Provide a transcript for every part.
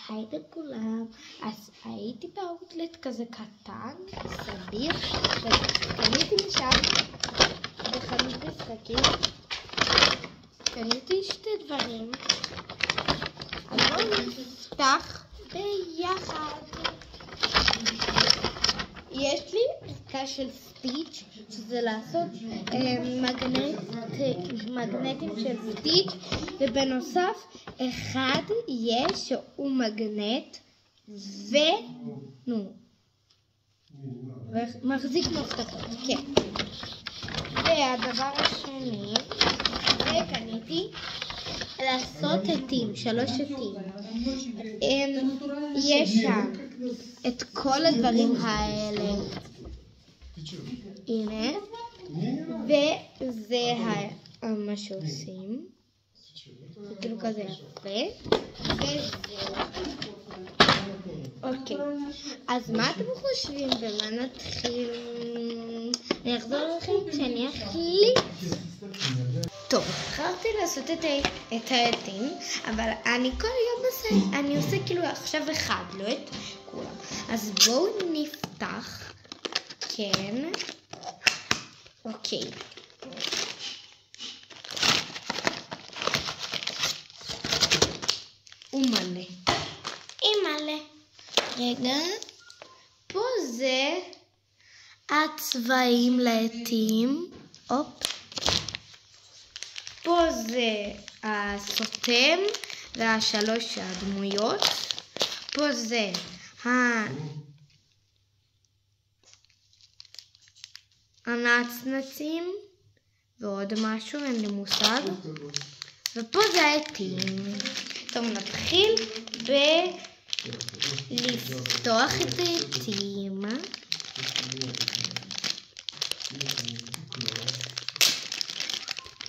היי לכולם, אז הייתי באוטלט כזה קטן, סביר, וקניתי משם בחנות משחקים, קניתי שתי דברים, אז בואו נפתח ביחד. יש לי ערכה של סטיץ' שזה לעשות מגנטים של סטיץ', ובנוסף אחד יש שהוא מגנט ומחזיק מפתחות, כן. והדבר השני, וקניתי לעשות עטים, 3 עטים. יש שם את כל הדברים האלה, הנה, וזה מה שעושים, זה כאילו כזה יפה, וזהו. אוקיי, אז מה אתם חושבים במה נתחיל? אני אחזור לכם כשאני אחליט. טוב, בחרתי לעשות את העטים, אבל אני כל יום אני עושה כאילו עכשיו אחד, לא את כולם. אז בואו נפתח, כן, אוקיי. ומלא. אימאלה. רגע, פה זה הצבעים לעטים, הופ. פה זה הסותם והשלוש הדמויות. פה זה הנצנצים ועוד משהו, אין לי מושג. ופה זה העטים. טוב, נתחיל לפתוח את העטים.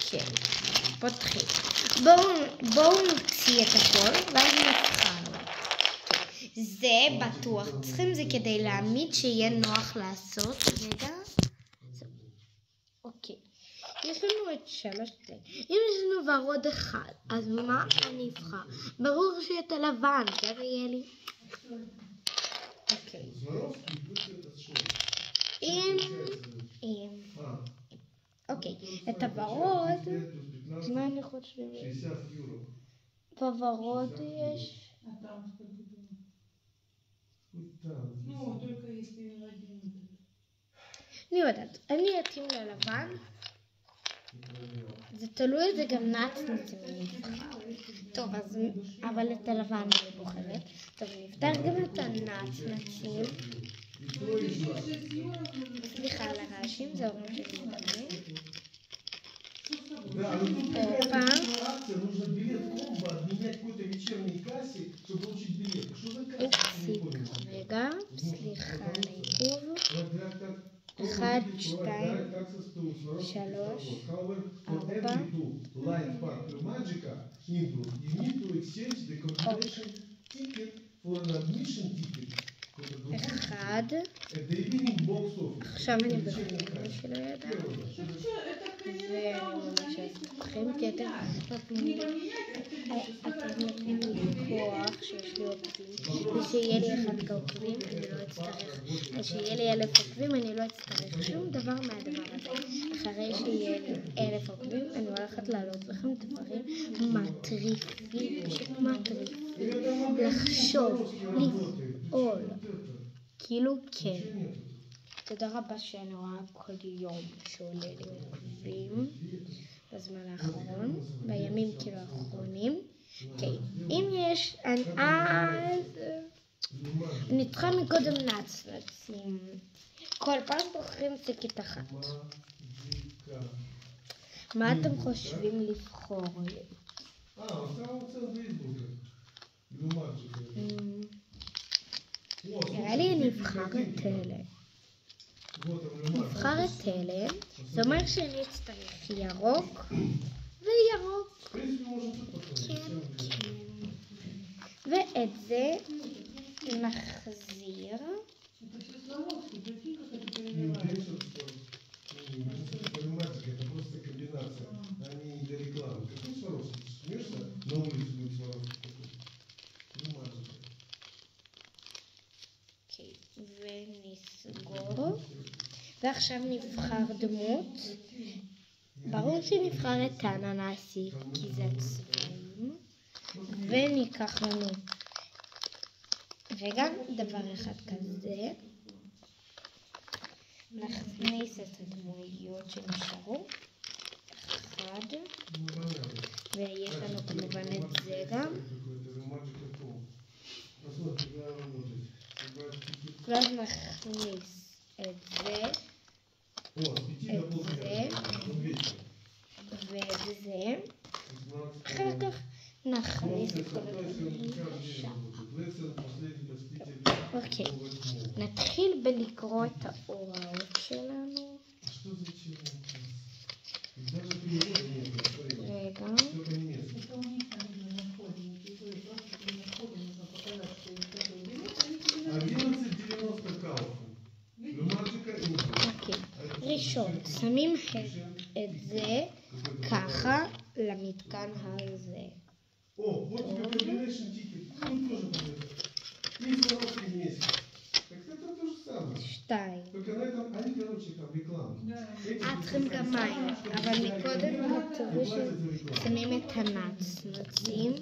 כן, פותחים. בואו נוציא את הכל ואז נבחר. זה בטוח צריכים, זה כדי להעמיד שיהיה נוח לעשות. רגע. אוקיי. יש לנו את 3. אם יש לנו ורוד אחד, אז מה אני אבחר? ברור שאת הלבן, זה יהיה לי. אוקיי. אוקיי, את הוורוד, מה אני חושבת? בוורוד יש... אני יודעת, אני אתאים ללבן. זה תלוי, זה גם נצנצים אני אבחר. טוב, אז, אבל את הלבן אני בוחרת. טוב, נפתח גם את הנצנצים. סליחה על הרעשים, זה אומרים שזה מדברים. רגע, סליחה על העיכוב. 1, 2, 3, 4. אחד. עכשיו אני בחלק שלא ידע. ומה שעשיתם, כי אתם נותנים לי כוח שיש לי עוקבים, ושיהיה לי 1 עוקבים, אני לא אצטרך, שיהיה לי 1000 עוקבים, אני לא אצטרך שום דבר מהדבר הזה. אחרי שיהיה לי 1000 עוקבים, אני הולכת להעלות לכם דברים מטריפים, פשוט מטריפים, לחשוב, לפעול, כאילו כן. תודה רבה שאני רואה כל יום שעולה לי עוקבים בזמן האחרון, בימים כאילו האחרונים. אוקיי, אם יש, אני צריכה מקודם נצנצים. כל פעם בוחרים שקית אחת. מה אתם חושבים לבחור? נראה לי אני אבחר את אלה. נבחר את אלה, זה אומר שאני אצטרך ירוק וירוק. כן, כן. ואת זה נחזיר. ונסגור. ועכשיו נבחר דמות. ברור שנבחר את האננסי, כי זה הצבעים. וניקח לנו רגע, דבר אחד כזה. נכניס את הדמויות שנשארו. אחד. ויש לנו כמובן את זה גם. ואז נכניס את זה. את זה. ואת זה. אחר כך נכניס את כל הדברים לשם. אוקיי, נתחיל בלקרוא את ההוראות שלנו. רגע. אוקיי, ראשון, שמים את זה ככה למתקן הזה. שתיים. צריכים גם מים, אבל מקודם תראו ששמים את הנצנצים.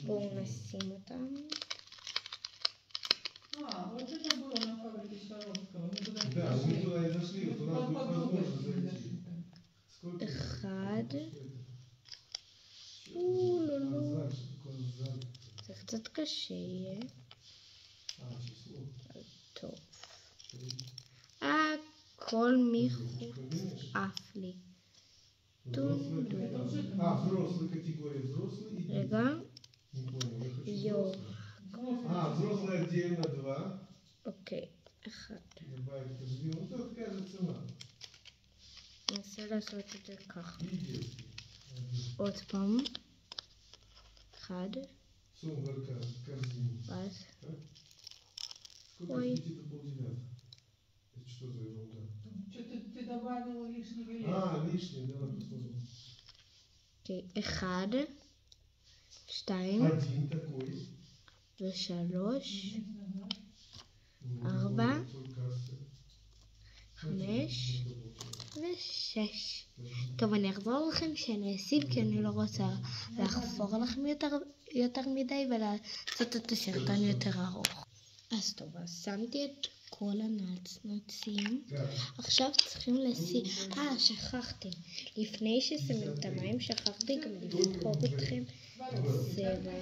בואו נשים אותם. אחד. זה קצת קשה יהיה. טוב. הכל מחוץ עף לי. רגע. יו. אוקיי, אחד. ננסה לעשות את זה ככה. עוד פעם. אחד. אז. Ой. Что за ерунда? Ты добавила лишний билет. Лишний, давай посмотрим. Окей, אחד, שתיים, ושלוש, ארבע, חמש, ושש. טוב, אני אחזור לכם שאני אסיב כי אני לא רוצה לחפור לכם יותר מדי ולעשות את הסרטון יותר ארוך. אז טוב, אז שמתי את כל הנצנצים. עכשיו צריכים לשים... שכחתי. לפני ששמים את המים, שכחתי גם לבחור אתכם צבע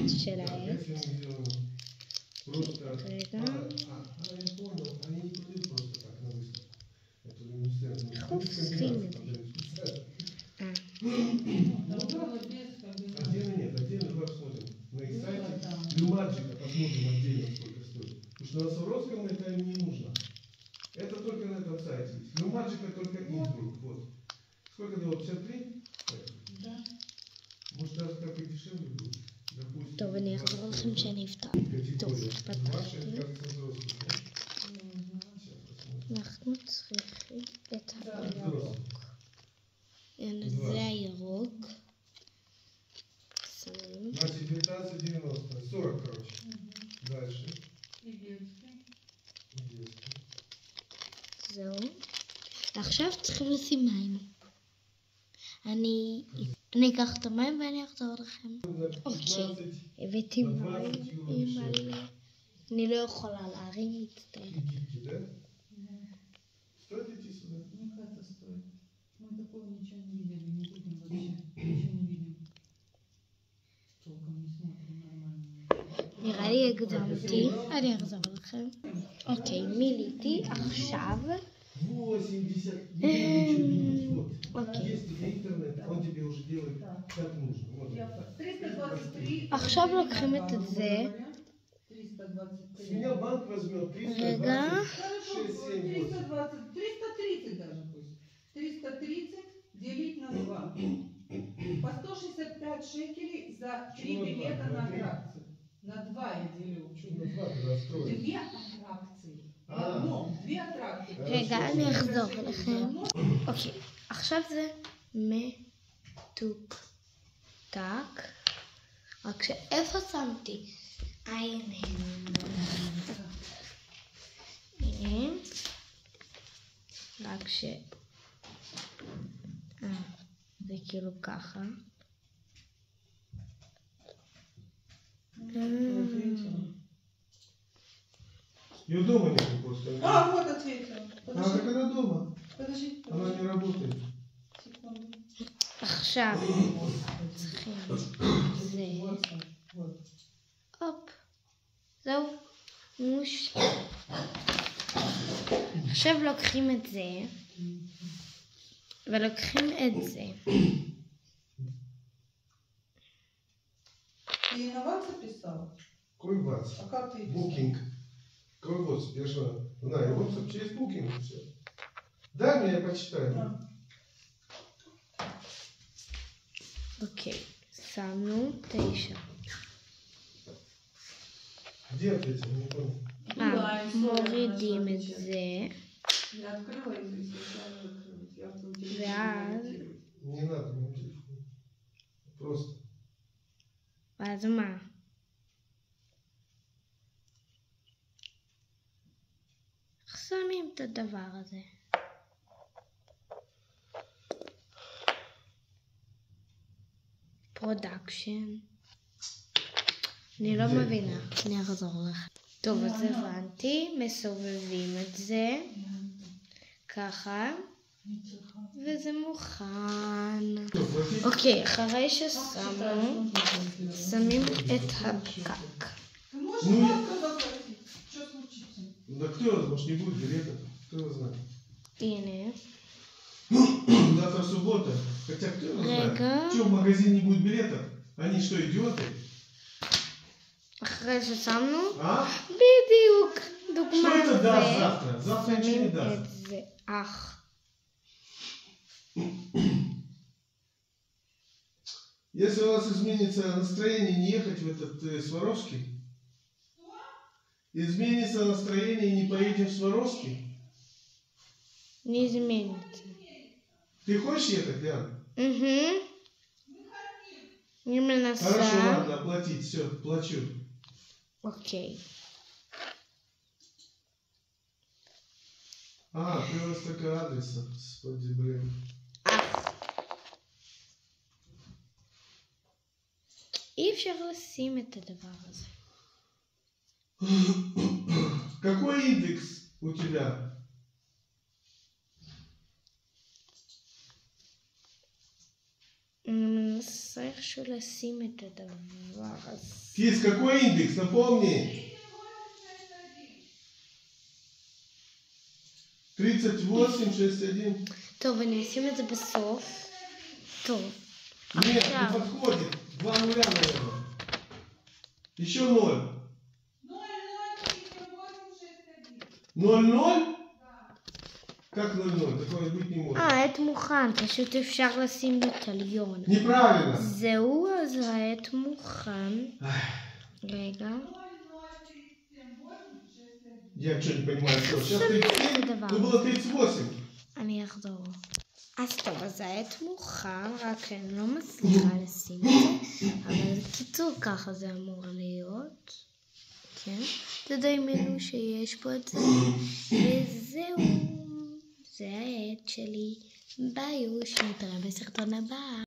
של העץ. רגע. איך עושים את זה? Люмаджика посмотрим отдельно, сколько стоит. Потому что на Сваровском это не нужно. Это только на этом сайте есть. Люмаджика только интро. Вот. Сколько дало? 53? Да. Может даже как и дешевле будет. Допустим. טוב, אני אחזור לכם שאני אפתח. טוב, פתחתי. אנחנו צריכים את הירוק. זה הירוק. Значит, 19,90. 40, короче. Дальше. זהו. עכשיו צריכים לשים מים. אני אקח את המים ואני אחזור לכם. אוקיי. הבאתי מים מלא. אני לא יכולה להרים, מצטער. Стоит идти сюда? Мне кажется, стоит. Мы такого ничего не видели, не будем вообще. Ничего не видим. Толком не смотрим нормально. נראה לי הגזמתי, אני אחזור לכם. אוקיי, מילאתי עכשיו. עכשיו לוקחים את זה. רגע. 330 даже пусть. 330 делить на 2. По 165 шекелей за 3 билета на аттракцию. На 2 я делю. На 2 когда строишь. 2 аттракции. Ну, 2 аттракции. רגע, אני אחזור לכם. אוקיי, עכשיו זה מתוקתק. רק שאיפה שמתי? הנה. רק ש... זה כאילו ככה. Ее дома нет просто. Вот ответила. А, так она дома. Подожди. Она не работает. Секунду. עכשיו צריכים זה. הופ. זהו. עכשיו לוקחים את זה. ולוקחים את זה. Ты на WhatsApp писал? Какой ватс? А как ты писал? Букинг. Какой ватс? Я что? На, и WhatsApp через букинг все. Дай мне, я почитаю. אוקיי, שמנו 9. Где ответил? Не понял. מורידים את זה. Я открыла и случайно закрылась. Я в том деле ואז... Не надо мне телефон. Просто. ואז מה? איך שמים את הדבר הזה? פרודקשן. אני לא מבינה, אני אחזור לך. טוב, אז הבנתי, מסובבים את זה, ככה, וזה מוכן. אוקיי, אחרי ששמנו, שמים את הפקק. Ты можешь завтра заплатить? Что случится? Да кто его, может не будет билетов? Кто его знает? הנה. Завтра суббота. Хотя кто его знает? Рега. Что, в магазине не будет билетов? Они что, идиоты? אחרי ששמנו, А? בדיוק, דוגמה Что это даст זה. завтра? Завтра ничего не שמים даст. את זה. אח. Если у вас изменится настроение не ехать в этот Сваровский, изменится настроение и не поедем в Сваровский, Не изменится. ты хочешь ехать, Ян? Угу. Именно Хорошо, сам. ладно, оплатить, все, плачу. Окей. А, ты у вас только адреса, господи, блин. אי אפשר לשים את הדבר הזה. Какой индекс у тебя? אני מנסה איכשהו לשים את הדבר הזה. Кис, какой индекс? Напомни. 3861. טוב, אני אשים את זה בסוף. טוב. Нет, не עכשיו. подходит. 2 нуля, наверное. Еще 0. 0-0? Как 0-0? Такое быть не может. העט מוכן, פשוט אפשר לשים בטליון. Неправильно. זהו, אז העט מוכן. רגע. Я что не понимаю, что? Сейчас Что 37, это ну было 38. אני אחזור. אז טוב, אז העט מוכן, רק אני לא מצליחה לשים את זה, אבל בקיצור ככה זה אמור להיות. כן? תדמיינו שיש פה את זה, וזהו. זה העט שלי. ביי, נתראה בסרטון הבא.